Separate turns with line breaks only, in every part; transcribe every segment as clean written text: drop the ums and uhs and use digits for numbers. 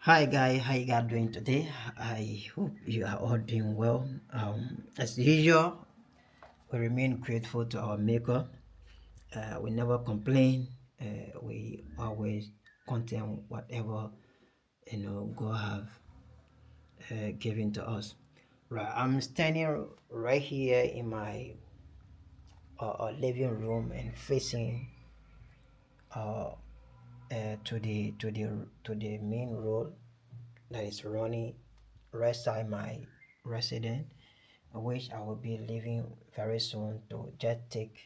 Hi guys, how you guys doing today? I hope you are all doing well. As usual, we remain grateful to our Maker. We never complain. We always content whatever God have given to us. Right, I'm standing right here in my living room and facing uh, to the main road that is running right side my residence, which I will be leaving very soon to just take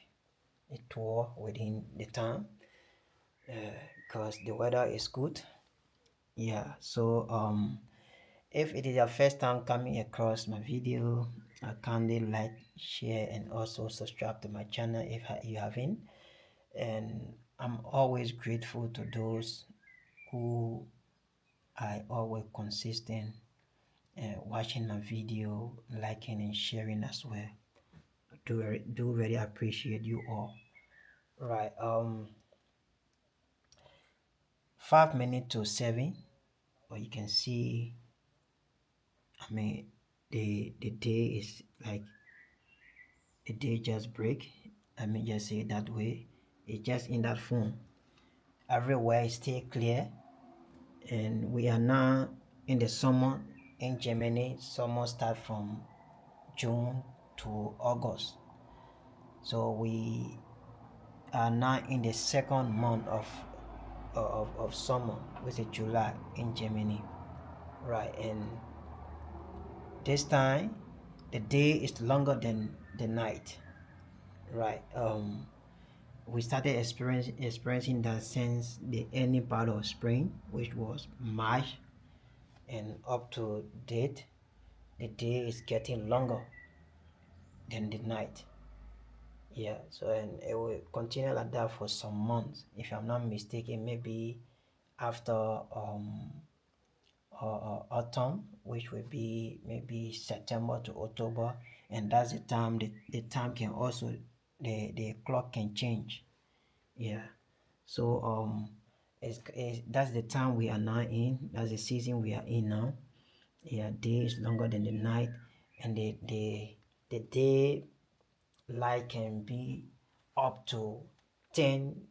a tour within the town because the weather is good. Yeah, so if it is your first time coming across my video, kindly like, share, and also subscribe to my channel if you haven't. And I'm always grateful to those who are always consistent watching my video, liking and sharing as well. Do really appreciate you all. Right. 5 minutes to 7. Or you can see. I mean, the day is like the day just break. I mean, just say it that way. It's just in that phone. Everywhere is still clear, and we are now in the summer in Germany. Summer start from June to August. So we are now in the second month of summer, which is July in Germany, right? And this time the day is longer than the night, right? We started experiencing that since the early part of spring, which was March, and up to date the day is getting longer than the night. Yeah, so and it will continue like that for some months, if I'm not mistaken. Maybe after autumn, which will be maybe September to October, and that's the time the time can also the clock can change. Yeah, so it's that's the time we are now in. That's the season we are in now. Yeah, day is longer than the night, and the day light can be up to 10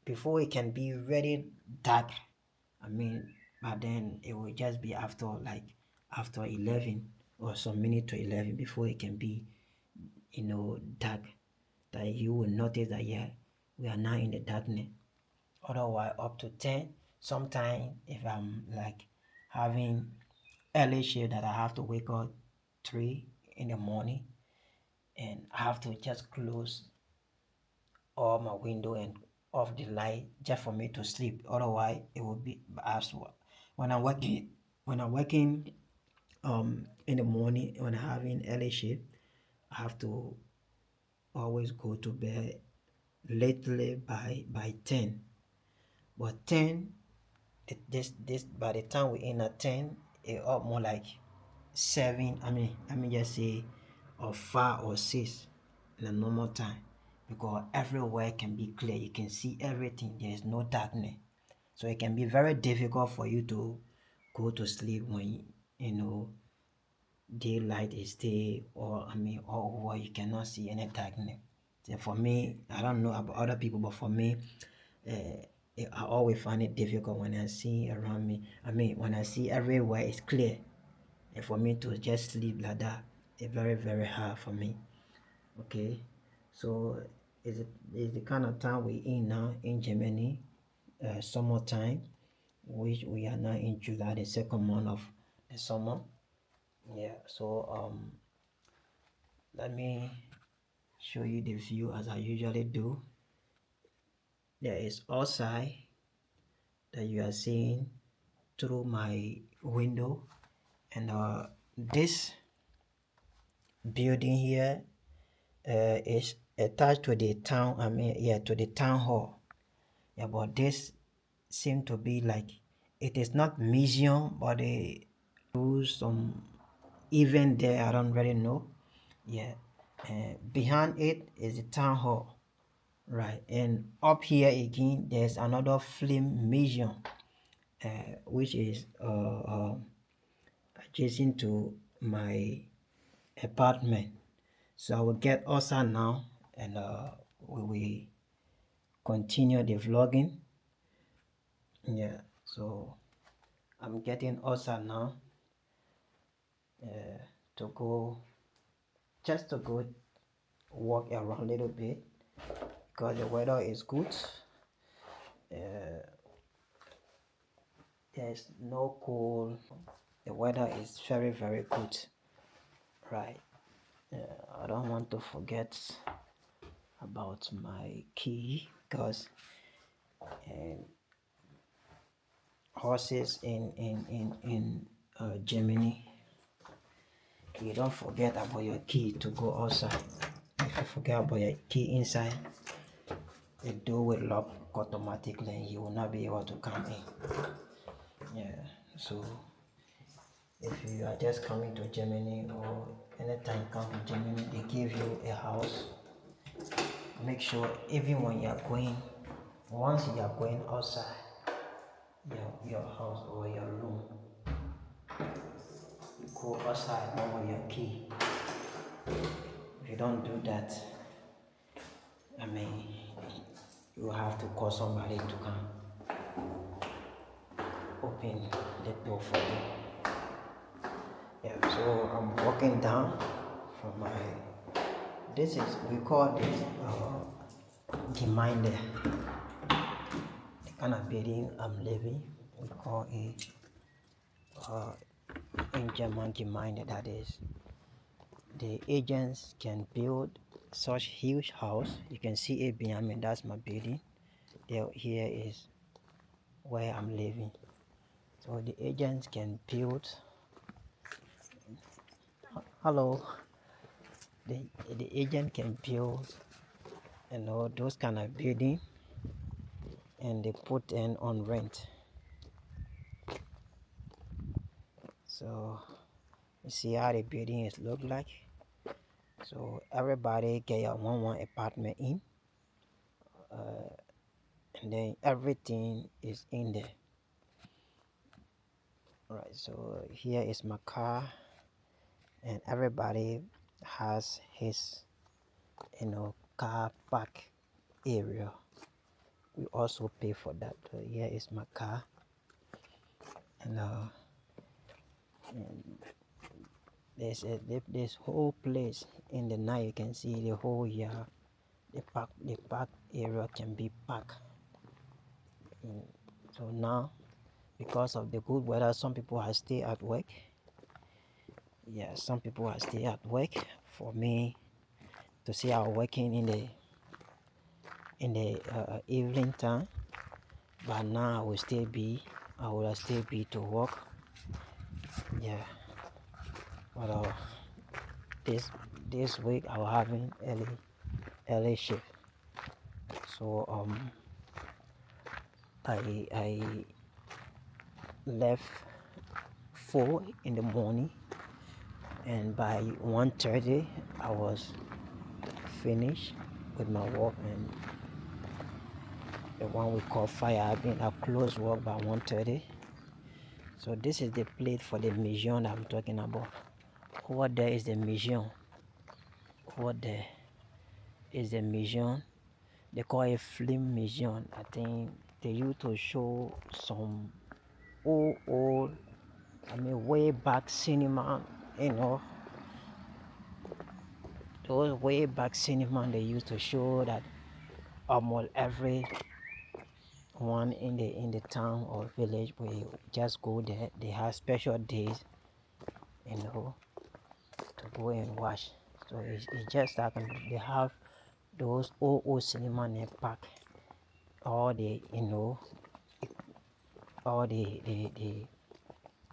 before it can be very dark. I mean, but then it will just be after like after 11 or some minute to 11 before it can be dark, that you will notice that yeah, we are now in the darkness. Otherwise up to 10, sometime if I'm like having early shift that I have to wake up 3 in the morning, and I have to just close all my window and off the light just for me to sleep. Otherwise it will be as well when I'm working in the morning. When I'm having early shift, I have to always go to bed lately by 10. But 10, this by the time we in at 10, it up more like 7. I mean just say or 5 or 6 in a normal time, because everywhere can be clear. You can see everything. There is no darkness, so it can be very difficult for you to go to sleep when daylight is there, or all over you cannot see any darkness. So for me, I don't know about other people, but for me, I always find it difficult when I see around me. When I see everywhere is clear, and for me to just sleep like that, it's very very hard for me. Okay, so it's the kind of time we in now in Germany, summertime, which we are now in July, the second month of the summer. Yeah, so let me show you the view as I usually do. There is outside that you are seeing through my window, and this building here is attached to the town. To the town hall. Yeah, but this seem to be like, it is not museum, but they do some event there. I don't really know. Yeah, behind it is the town hall, right? And up here again, there's another film museum, which is adjacent to my apartment. So I will get outside now, and we will continue the vlogging. Yeah, so I'm getting outside now to go, just to go walk around a little bit because the weather is good. There's no cold. The weather is very, very good, right? I don't want to forget about my key because horses in Germany, you don't forget about your key to go outside. If you forget about your key inside, the door will lock automatically and you will not be able to come in. Yeah, so if you are just coming to Germany or anytime you come to Germany, they give you a house. Make sure even when you are going, once you are going outside your house or your room, you go outside along with your key. If you don't do that, I mean, you have to call somebody to come open the door for you. Yeah, so I'm walking down from my, this is, we call this Gemeinde. The kind of building I'm living, we call it in German Gemeinde, that is, the agents can build such huge house. You can see it behind me, that's my building. There, here is where I'm living. So the agents can build, hello, the agent can build, those kind of building, and they put in on rent. So you see how the building is look like. So everybody get your one apartment in, and then everything is in there. Right, so here is my car, and everybody has his car park area. We also pay for that. So here is my car, and this whole place in the night you can see the whole yard. The park area can be packed. So now, because of the good weather, some people are still at work. Yeah, some people are still at work. For me to see I'm working in the evening time, but now I will still be to work. Yeah, but this week I will having early shift. So I left 4 in the morning, and by 1:30 I was finished with my work, and the one we call fire, I close work by 1:30. So this is the plate for the museum that I'm talking about. Over there is the museum. Over there is the museum. They call it film museum. I think they used to show some old, way back cinema, those way back cinema they used to show that almost every one in the town or village we just go there. They have special days, to go and watch. So it's just that they have those old cinema in the park. All the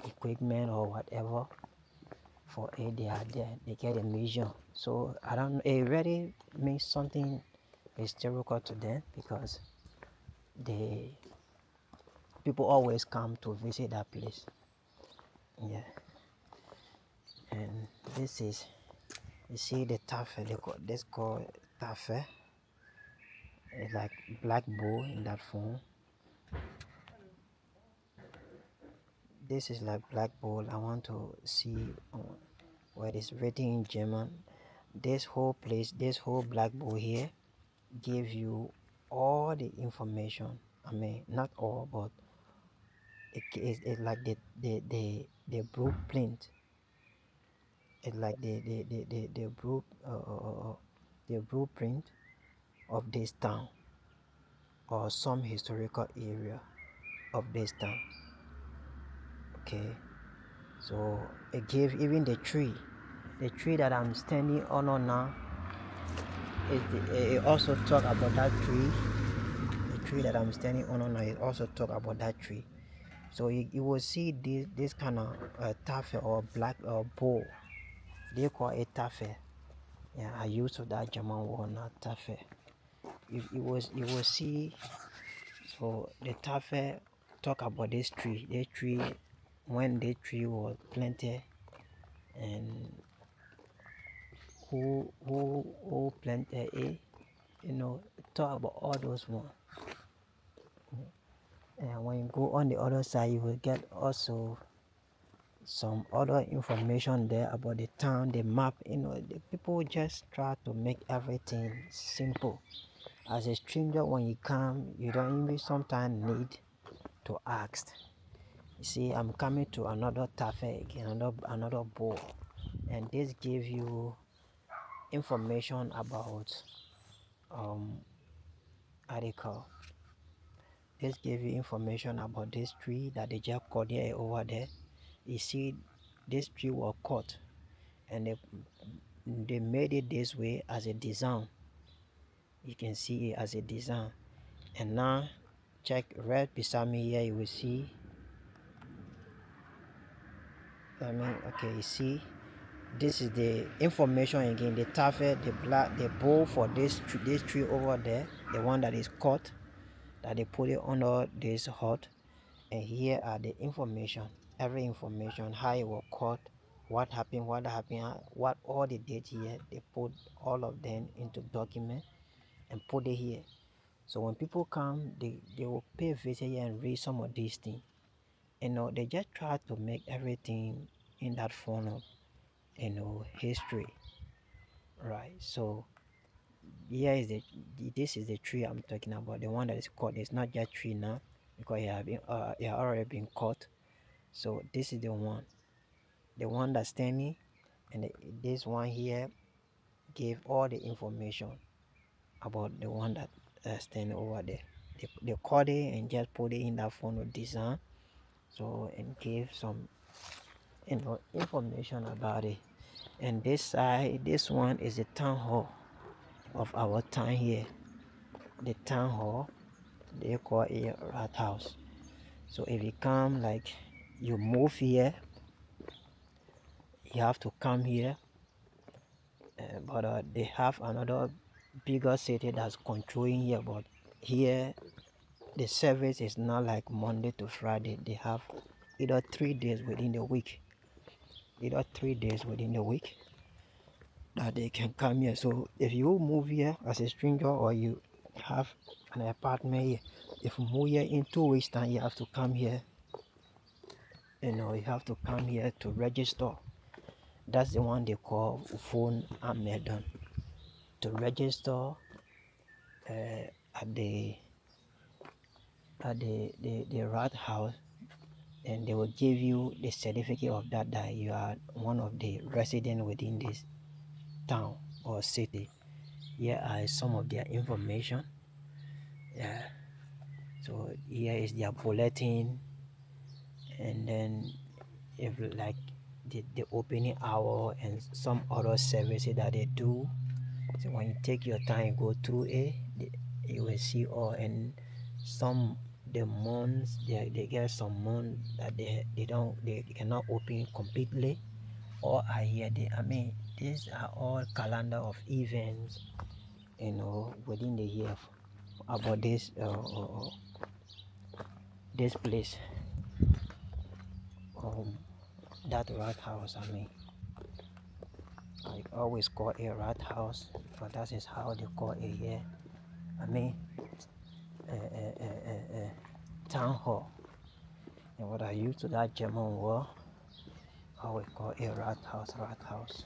equipment or whatever for it, they are there. They get a museum. So I don't know, it really means something historical to them because the people always come to visit that place. Yeah, and this is, you see the tafe, this called tafe. It's like black bull in that form. this is like Black Bull. I want to see where it is written in German. This whole place, this whole Black Bull here, give you all the information. I mean, not all, but it's like the blueprint. It's like the blueprint of this town or some historical area of this town. Okay, so it gave even the tree that I'm standing on now. It also talk about that tree. The tree that I'm standing on now, it also talk about that tree. So you will see this kind of taffy or black bowl. They call it taffy. Yeah, I used to that German word now, taffy. You will see. So the taffy talk about this tree. This tree, when this tree was planted, and who planted it, talk about all those ones. And when you go on the other side, you will get also some other information there about the town, the map. The people just try to make everything simple. As a stranger, when you come, you don't even sometimes need to ask. You see, I'm coming to another tafe again, another bowl, and this gives you information about article. This gives you information about this tree that they just cut here over there. You see, this tree was cut, and they made it this way as a design. You can see it as a design. And now check right beside me here, you will see, okay, you see, this is the information again, the taffet, the bowl for this tree over there, the one that is cut, that they put it under this hut. And here are the information, every information, how it was cut, what happened, what all the date here. They put all of them into document and put it here. So when people come, they will pay a visit here and read some of these things. They just try to make everything in that form of history, right? So here is this is the tree I'm talking about, the one that is cut. It's not just tree now, because it have already been cut. So this is the one that's standing, and this one here gave all the information about the one that standing over there. They cut it and just put it in that form of design, so, and gave some information about it. And this side, this one is the town hall of our town here. The town hall, they call it rat house. So if you come, like, you move here, you have to come here. But they have another bigger city that's controlling here. But here, the service is not like Monday to Friday. They have either 3 days within the week. That they can come here. So if you move here as a stranger, or you have an apartment here, if you move here in 2 weeks time, you have to come here. You have to come here to register. That's the one they call phone Amedon. To register at the rat house, and they will give you the certificate of that you are one of the residents within this town or city. Here are some of their information. Yeah, so here is their bulletin, and then if like the opening hour and some other services that they do. So when you take your time, go through it, you will see all. And some the months, they get some months that they cannot open completely, or are here. These are all calendar of events, within the year about this place, that rat house. I always call it rat house, but that is how they call it here. Town hall. And what I use to that German word, how we call a Rathaus, Rathaus.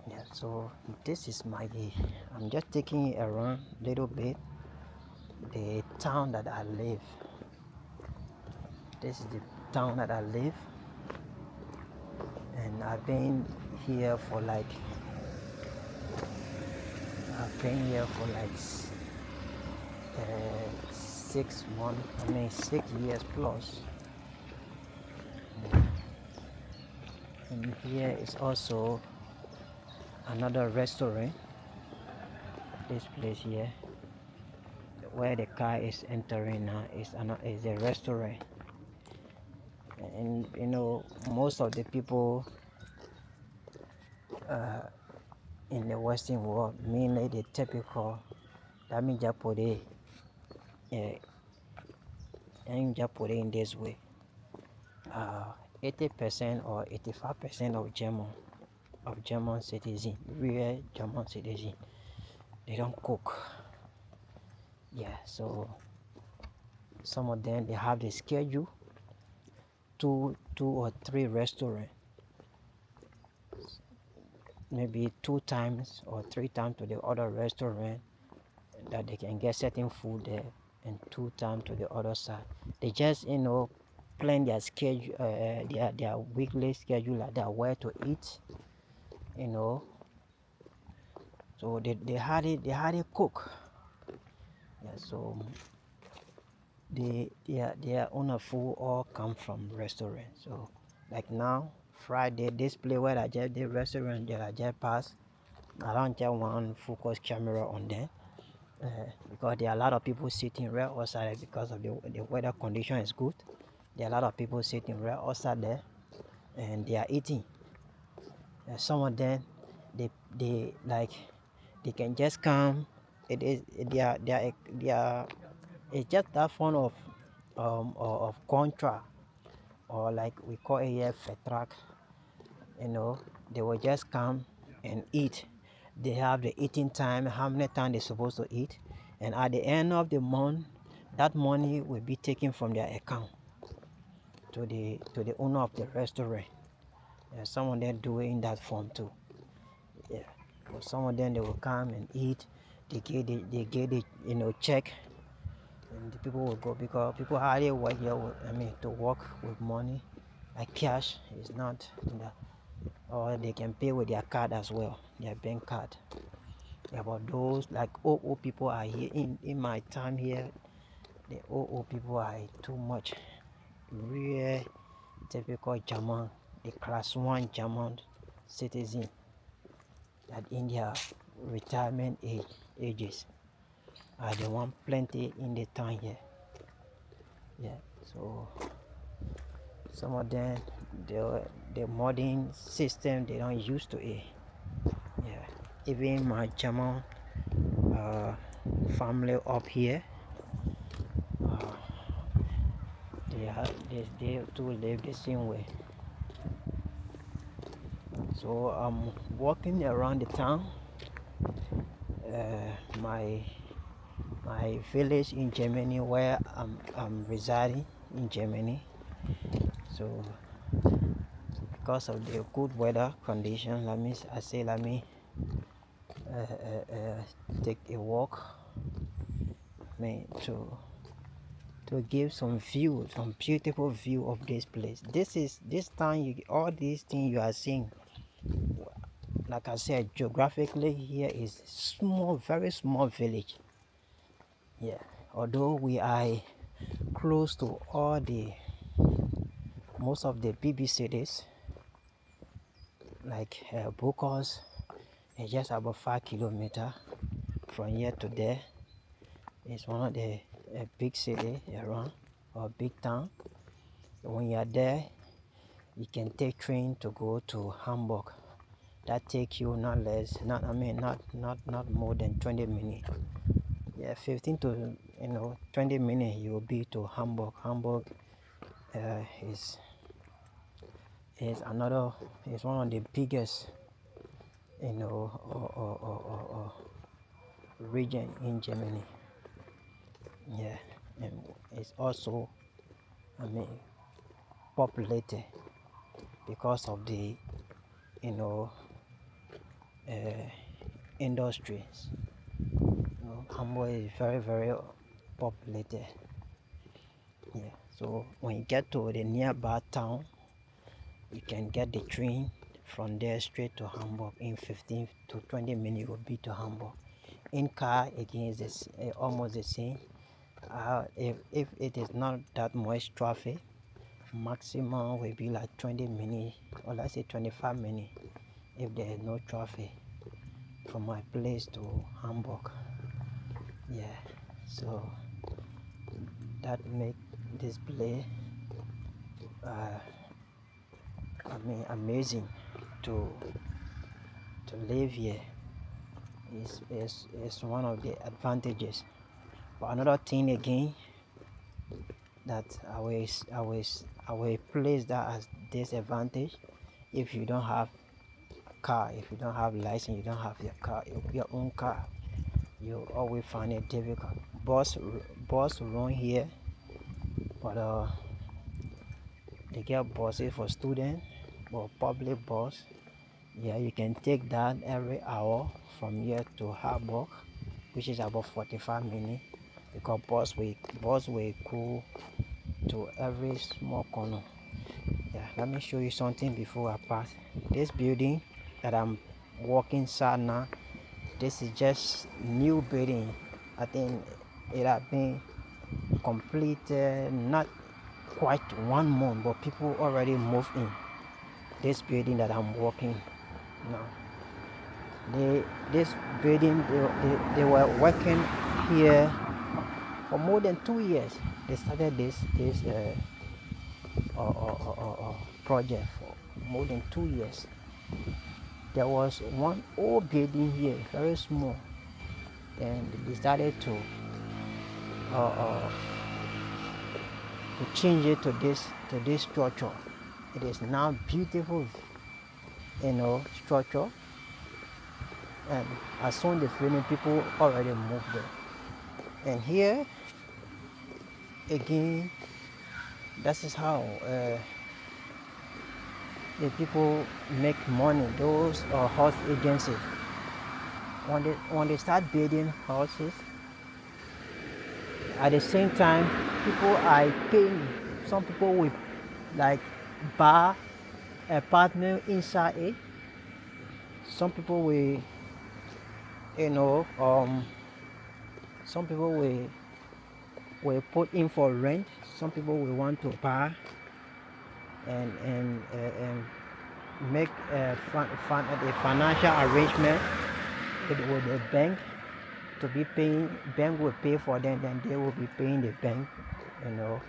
Yeah, so this is my day. I'm just taking it around a little bit the town that I live. This is the town that I live, and I've been here for like 6 months. I mean 6 years plus. And here is also another restaurant. This place here, where the car is entering now, is a restaurant. And most of the people in the Western world, mainly the typical that means just put it, and just put it in this way. 80% or 85% of German citizens, real German citizens, they don't cook. Yeah, so some of them they have the schedule two or three restaurants, maybe 2 times or 3 times to the other restaurant that they can get certain food there, and 2 times to the other side. They just plan their schedule, their weekly schedule, like that, where to eat, you know. So they had a cook. Yeah, so their own food all come from restaurant. So like now Friday, this place where I just the restaurant that I just passed, I don't just want focus camera on them, because there are a lot of people sitting right outside because of the weather condition is good. There are a lot of people sitting right outside there, and they are eating. Some of them, they like they can just come. It is they are it's just that form of contract, or like we call it here vertrag. They will just come and eat. They have the eating time, how many times they're supposed to eat, and at the end of the month, that money will be taken from their account to the owner of the restaurant. Some of them do it in that form too. Yeah, but some of them they will come and eat. They get the check, and the people will go, because people hardly work here to work with money like cash is not in that, or they can pay with their card as well, their bank card. Yeah, but those like old people are here in my time here. The old people are too much. Real typical German, the class 1 German citizen that in their retirement ages are the one plenty in the town here. Yeah, so some of them, the modern system, they don't used to it. Yeah, even my German family up here, uh, they too live the same way. So I'm walking around the town. My village in Germany, where I'm residing in Germany. So because of the good weather condition, let me take a walk, to give some view, some beautiful view of this place. This time, all these things you are seeing, like I said, geographically here is small, very small village. Yeah, although we are close to most of the big cities, like Bokos is just about 5 kilometers from here to there. It's one of the big city around, or big town. When you are there, you can take train to go to Hamburg. That take you not more than 20 minutes. Yeah, 15 to 20 minutes you will be to Hamburg. Hamburg is one of the biggest region in Germany. Yeah, and it's also I mean, populated because of the, you know, uh, industries. Hamburg is very, very populated. Yeah. So when you get to the nearby town, you can get the train from there straight to Hamburg. In 15 to 20 minutes, you will be to Hamburg. In car, again, is almost the same. If it is not that much traffic, maximum will be like 20 minutes, or let's say 25 minutes if there is no traffic from my place to Hamburg. Yeah, so that make this place, uh, I mean, amazing to live here. Is one of the advantages. But another thing again that I will place that as disadvantage, if you don't have car, if you don't have license, you don't have your car, your own car, you always find it difficult. Bus run here, but they get buses for students, but public bus, yeah, you can take that every hour from here to Hamburg, which is about 45 minutes, because bus will go to every small corner. Yeah, let me show you something before I pass. This building that I'm walking inside now, this is just new building. I think it has been completed not quite 1 month, but people already moved in this building that I'm walking now. This building, they were working here for more than 2 years. They started this project for more than 2 years. There was one old building here, very small, and they decided uh, uh, to change it to this structure. It is now beautiful, structure. And as soon as they finish, people already moved there. And here again, that is how the people make money. Those are house agencies. When they start building houses, at the same time, people are paying. Some people will like buy apartment inside it. Some people will, you know, some people will put in for rent. Some people will want to buy and make a financial arrangement with the bank to be paying. Bank will pay for them, then they will be paying the bank, you know,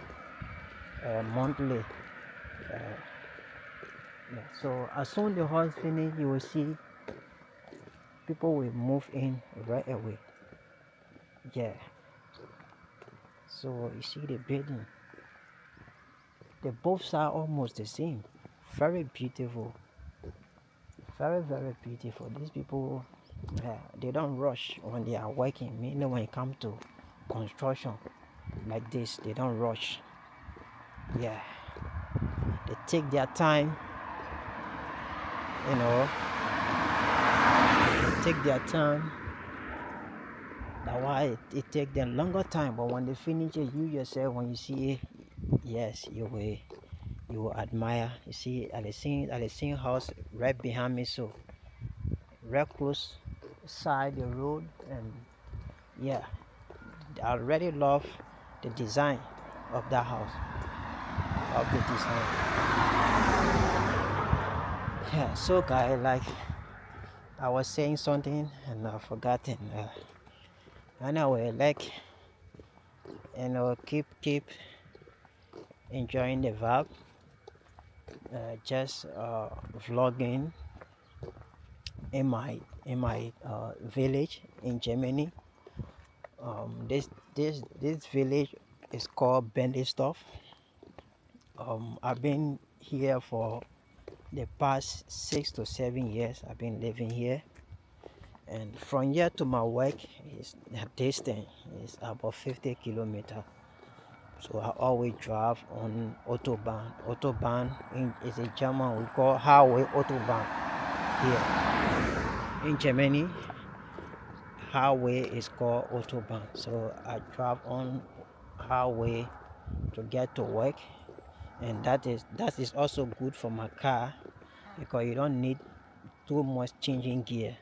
monthly. Yeah. So as soon as the house finish, you will see people will move in right away. Yeah. So you see the building, they both are almost the same. Very beautiful, very very beautiful. These people, they don't rush when they are working. Mainly when it comes to construction like this, they don't rush. Yeah, they take their time, you know, they take their time. That's why it take them longer time. But when they finish it, you yourself, when you see it, yes, you will admire. You see at the same house right behind me, so right close side the road. And yeah, I already love the design of that house, of the design. Yeah, so guys, like I was saying something and I forgotten. Anyway, like, keep enjoying the vibe. Just vlogging in my village in Germany. This village is called Bendistorf. I've been here for the past 6 to 7 years. I've been living here, and from here to my work is a distance. It's about 50 kilometers. So I always drive on autobahn. Is a German, we call highway autobahn here in Germany. Highway is called autobahn. So I drive on highway to get to work, and that is also good for my car because you don't need too much changing gear.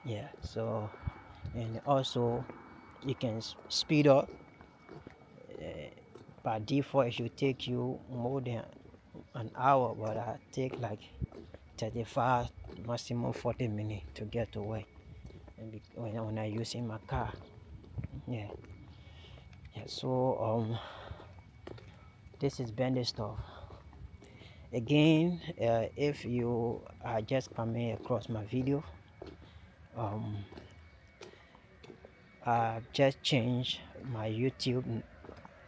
Yeah. So, and also you can speed up. By default, it should take you more than an hour, but I take like 35, maximum 40 minutes to get to work. And when I using my car. Yeah. Yeah. So this is Bendy stuff. Again, if you are just coming across my video, um, I've just changed my YouTube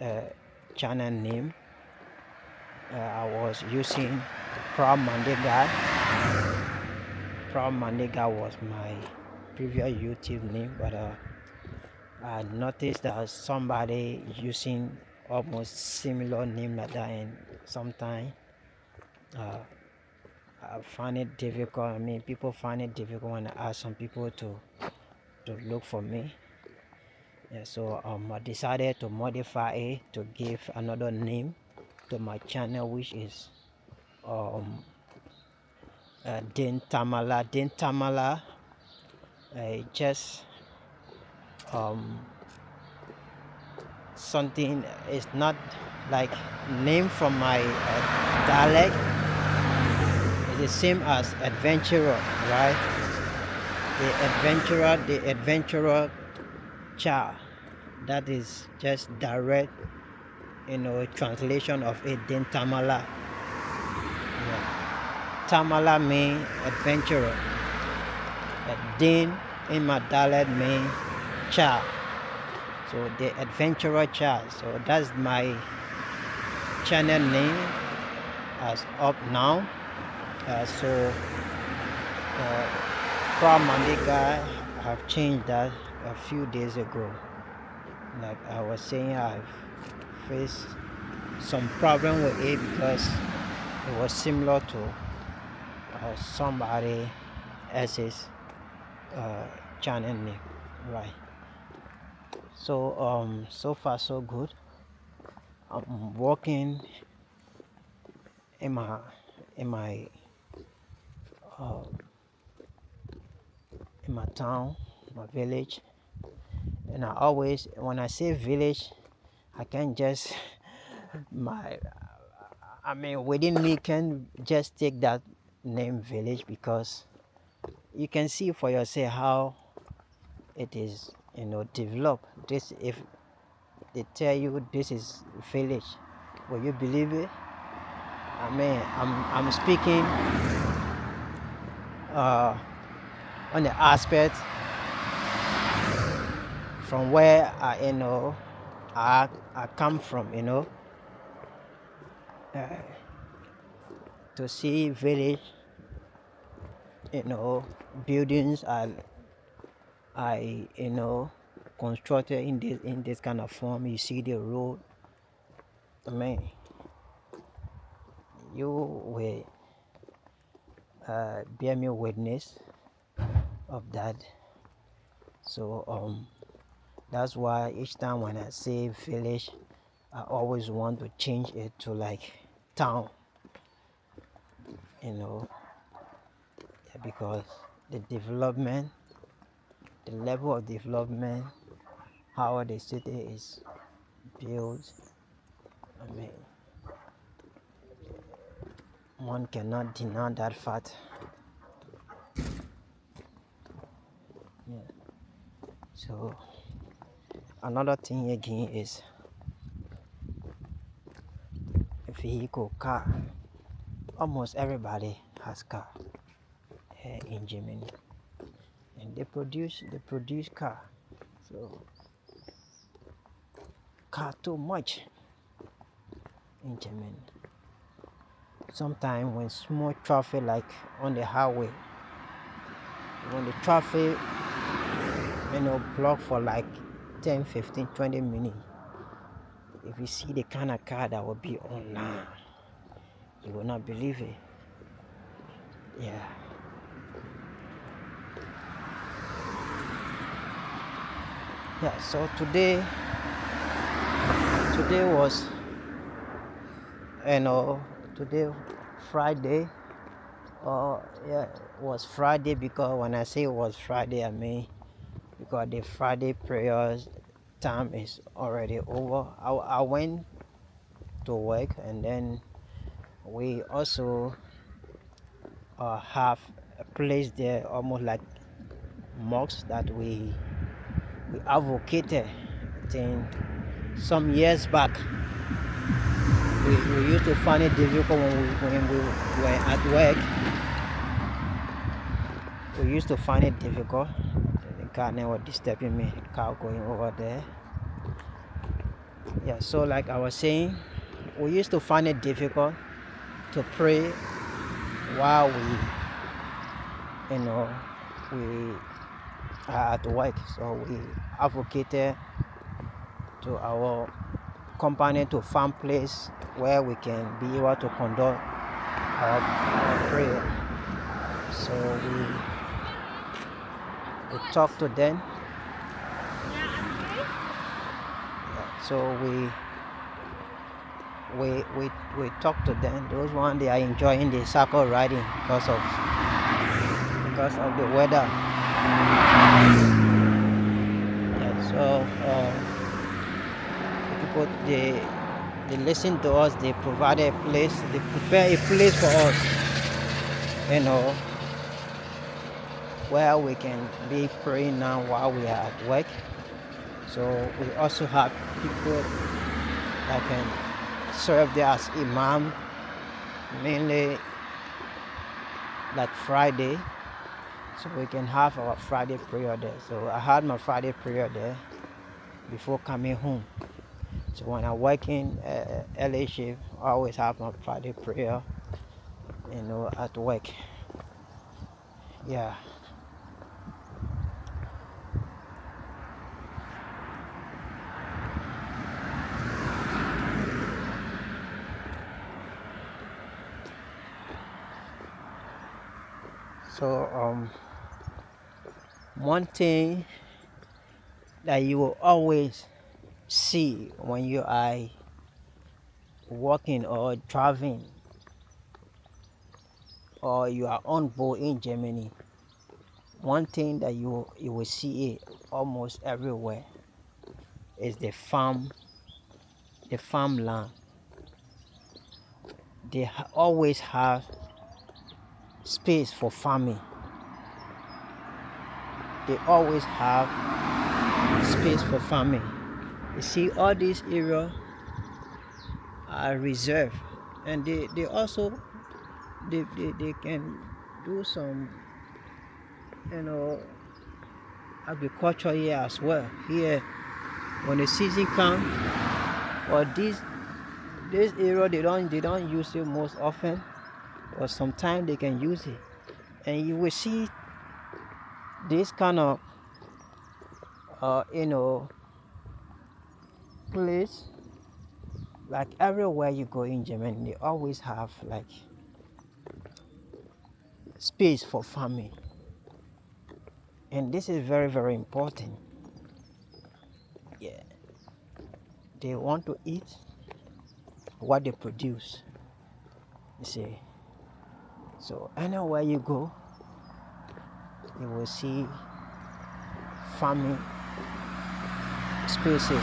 uh, channel name. I was using Proud Monday Guy. Proud Monday Guy was my previous YouTube name, but I noticed that somebody using almost similar name like that, and sometimes uh, I find it difficult. I mean, people find it difficult when I ask some people to look for me. Yeah, so I decided to modify it to give another name to my channel, which is um Din Tamala. Din Tamala. Just um something is not like name from my dialect. It's the same as adventurer, right? The adventurer child. That is just direct, translation of it. Din Tamala. Yeah. Tamala means adventurer. Din in my dialect means child. So the adventurer child. So that's my channel name as up now. So Proud Monday Guy, have changed that a few days ago. Like I was saying, I've faced some problem with it because it was similar to somebody else's channel name, right? So so far so good. I'm working in my uh, in my town, my village, and I always, when I say village, I can't just my I mean within me can just take that name village because you can see for yourself how it is, developed. This, if they tell you this is village, will you believe it? I mean, I'm speaking uh, on the aspect from where I come from, uh, to see village, buildings I constructed in this kind of form. You see the road. I mean, you will bear me witness of that. So that's why each time when I say village, I always want to change it to like town, yeah, because the development, the level of development, how the city is built, I mean, one cannot deny that fact. Yeah. So another thing again is vehicle, car. Almost everybody has car here in Germany, and they produce car. So car too much in Germany. Sometimes when small traffic like on the highway, when the traffic block for like 10, 15, 20 minutes, If you see the kind of car that will be online, you will not believe it. Yeah. Yeah, so today was, you know, today Friday. Yeah, it was Friday, because when I say it was Friday, I mean because the Friday prayers time is already over. I went to work, and then we also have a place there, almost like mosques, that we advocated. I think some years back, we used to find it difficult when we were at work. We used to find it difficult. The car never disturbing me, car going over there. Yeah, so like I was saying, we used to find it difficult to pray while you know, we are at work. So we advocated to our company to find place where we can be able to conduct our prayer. So we talked to them. So we talked to them. Those one, they are enjoying the cycle riding because of the weather. Yeah, so people, they listen to us. They provided a place. They prepare a place for us, you know, where we can be praying now while we are at work. So we also have people that can serve there as imam, mainly like Friday. So we can have our Friday prayer there. So I had my Friday prayer there before coming home. So when I work in LA shift, I always have my Friday prayer, you know, at work. Yeah. So one thing that you will always see when you are walking or driving, or you are on board in Germany, one thing that you will see it almost everywhere is the farmland. They always have space for farming. They always have space for farming. You see, all these areas are reserved, and they also they can do some, you know, agriculture here as well. Here, when the season comes, or this area, they don't use it most often, but sometimes they can use it, and you will see this kind of you know, place like everywhere you go in Germany. They always have like space for farming, and this is very, very important. Yeah, they want to eat what they produce, you see. So anywhere you go, you will see farming spaces.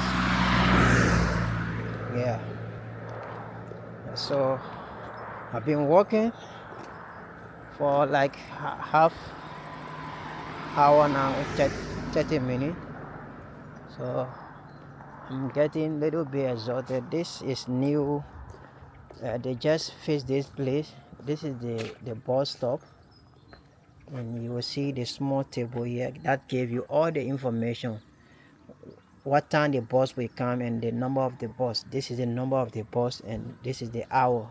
Yeah. So I've been working for like half hour now, 30 minutes. So I'm getting a little bit exhausted. This is new. They just fixed this place. This is the bus stop, and you will see the small table here that gave you all the information, what time the bus will come and the number of the bus. This is the number of the bus, and this is the hour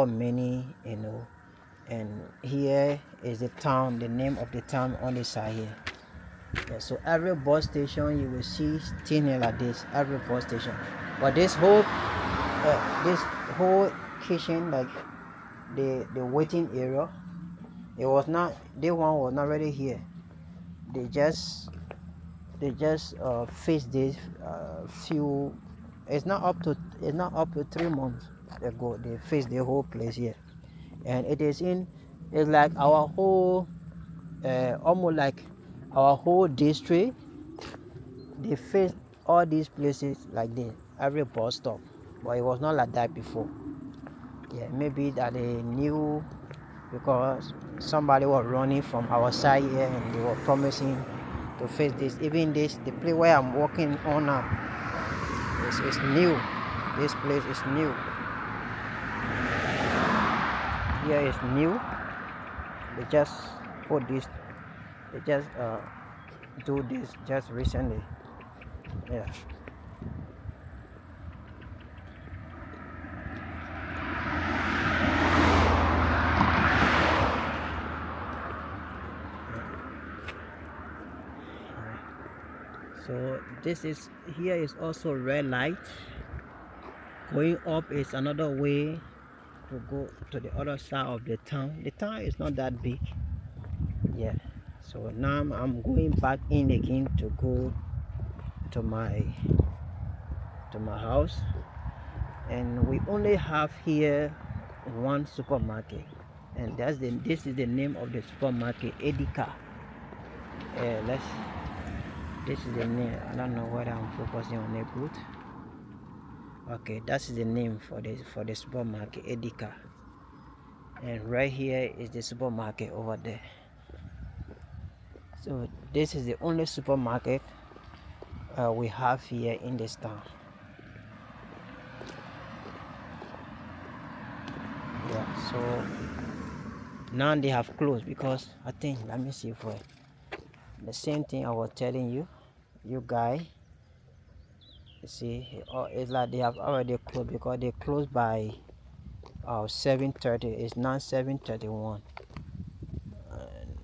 many, you know. And here is the town, the name of the town on the side here. Yeah, so every bus station you will see thing like this. Every bus station, but this whole kitchen, like the waiting area, it was not. This one was not already here. They just faced this few. It's not up to 3 months ago. They faced the whole place here, and it's like our whole almost like our whole district. They faced all these places like this, every bus stop, but it was not like that before. Yeah, maybe that they knew because somebody was running from our side here and they were promising to face this. Even the place where I'm walking on now is new. This place is new. Here is new. They just put this. They just do this just recently. Yeah. So this is here is also red light. Going up is another way to go to the other side of the town. The town is not that big. Yeah. So now I'm going back in again to go to my house, and we only have here one supermarket, and this is the name of the supermarket, Edika. Let's This is the name. I don't know whether I'm focusing on it good. Okay, that's the name for the supermarket, Edika. And right here is the supermarket over there. So this is the only supermarket we have here in this town. Yeah, so now they have closed because I think, let me see for the same thing I was telling you guys. You see, it's like they have already closed because they closed by 7:30. It's now 7:31.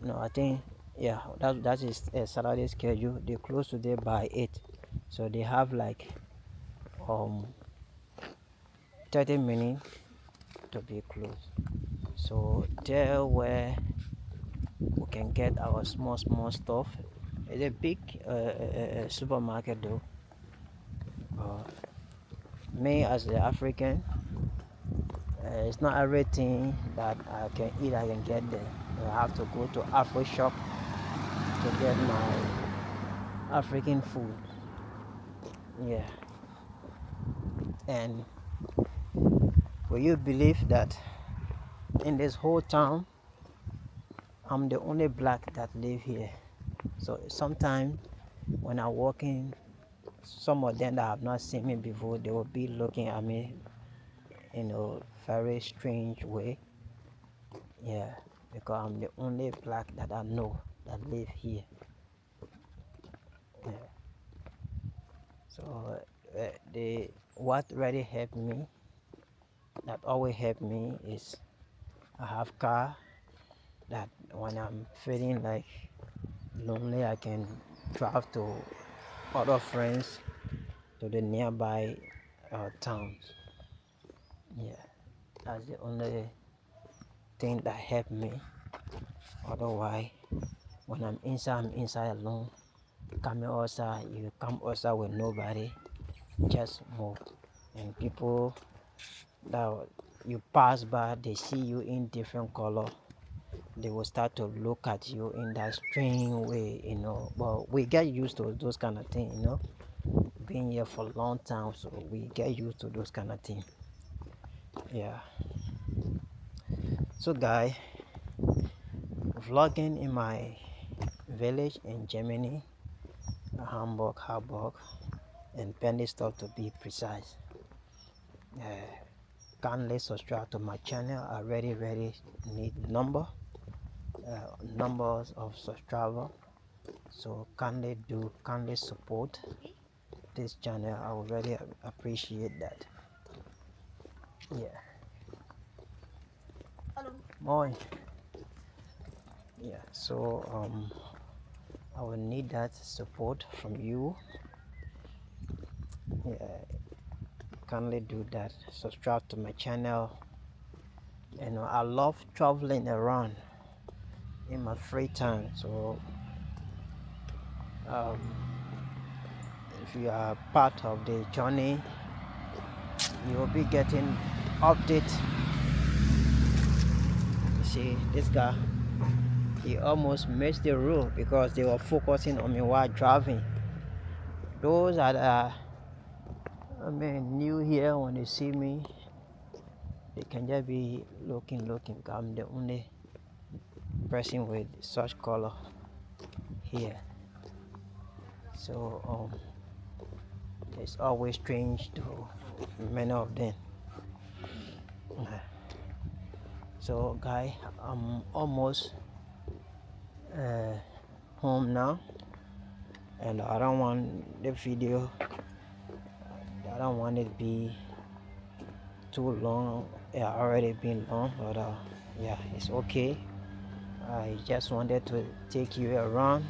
No, I think, yeah, that is a Saturday schedule. They close today by 8, so they have like um 30 minutes to be closed. So there where we can get our small stuff. It's a big supermarket though. uh, Me as the African, it's not everything that I can eat I can get there. I have to go to Afro shop to get my African food. Yeah. And will you believe that in this whole town I'm the only black that live here? So sometimes when I'm walking, some of them that have not seen me before, they will be looking at me in a very strange way. Yeah, because I'm the only black that I know that live here. Yeah. So the what really helped me, that always helped me, is I have car that when I'm feeling like lonely, I can drive to other friends to the nearby towns. Yeah, that's the only thing that helped me. Otherwise, when I'm inside alone. Coming outside, you come outside with nobody, just move. And people that you pass by, they see you in different color. They will start to look at you in that strange way. But we get used to those kind of things. Being here for a long time, so we get used to those kind of things. Yeah. So, guy, vlogging in my village in Germany, Hamburg, Harburg, and Pendistorf to be precise. Kindly subscribe to my channel. I really need numbers of subscribers. So kindly support this channel. I would really appreciate that. Yeah. More. Yeah. So I will need that support from you. Yeah, kindly do that. Subscribe to my channel. And I love traveling around in my free time. So um, if you are part of the journey, you will be getting update. You see, this guy, he almost missed the road because they were focusing on me while driving. Those that are, new here, when they see me, they can just be looking. I'm the only person with such color here. So it's always strange to many of them. So guy, I'm almost home now, and I don't want the video, I don't want it to be too long. It already been long, but yeah, it's okay. I just wanted to take you around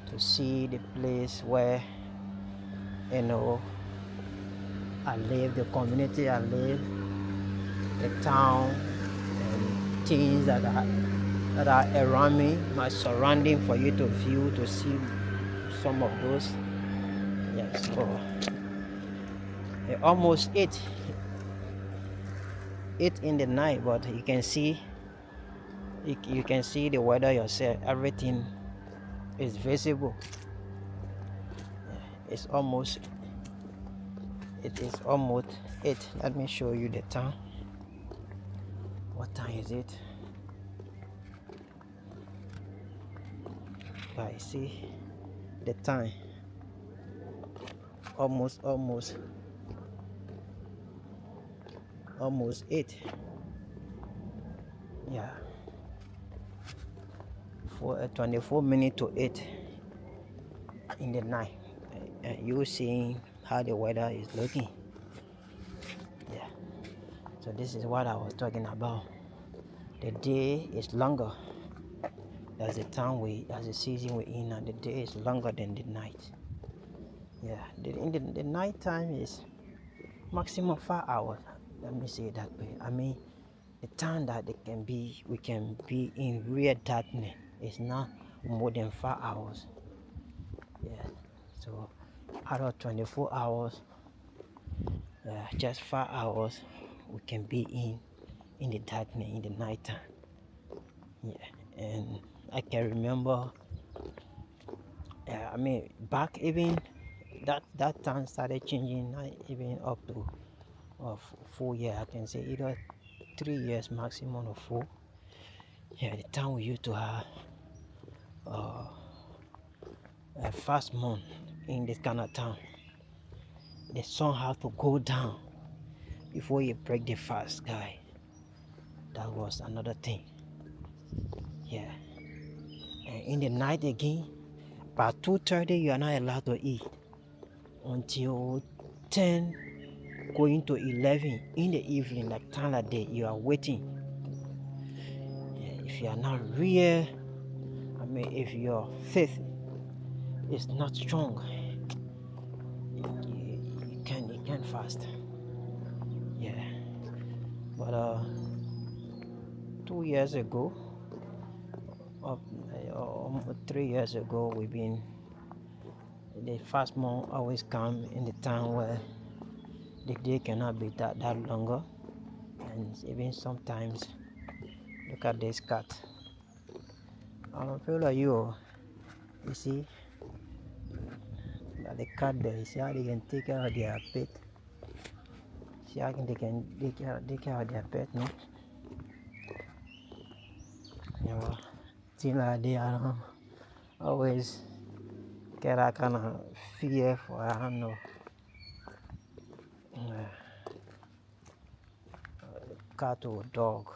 to see the place where, you know, I live, the community I live, the town, and things that are around me, my surrounding, for you to view, to see some of those. Yes, so almost 8 in the night, but you can see, you can see the weather yourself. Everything is visible. It's almost, it is almost 8. Let me show you the time. What time is it? Guys, see the time. Almost 8. Yeah, for 24 minutes to 8 in the night. And you seeing how the weather is looking. Yeah, so this is what I was talking about. The day is longer. That's the time that's the season we're in, and the day is longer than the night. Yeah, the night time is maximum 5 hours. Let me say it that way. I mean, the time that we can be in real darkness is not more than 5 hours. Yeah, so out of 24 hours, just 5 hours we can be in the darkness, in the night time. Yeah, and I can remember, back even that time started changing, not even up to 4 years. I can say either 3 years maximum or 4. Yeah, the time we used to have uh, a fast moon in this kind of town. The sun have to go down before you break the fast, guy. That was another thing. Yeah, and in the night again, by 2:30 you are not allowed to eat until 10 going to 11 in the evening. Like time of day, you are waiting. Yeah, if you are not real, if your faith is not strong, you can't fast. Yeah, but 2 years ago, almost 3 years ago, the fast moon always come in the time where the day cannot be that longer, and even sometimes, look at this cat. I don't feel like you see that the cat there. You see how they can take care of their pet. See how they can take care of their pet, no? You know, things like they are always get that kind of fear for, I don't know, cat or dog.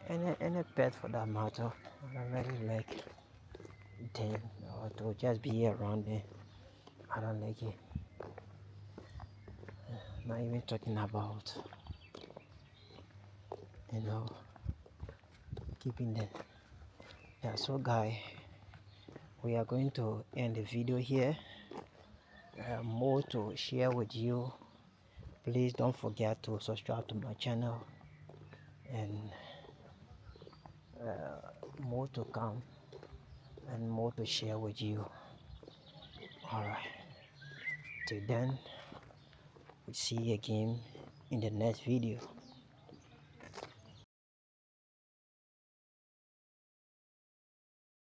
Any pet for that matter. I don't really like them, or to just be around them. I don't like it. Not even talking about, you know, keeping them. Yeah, so guy, we are going to end the video here. More to share with you. Please don't forget to subscribe to my channel, and more to come and more to share with you. Alright, till then, we'll see you again in the next video.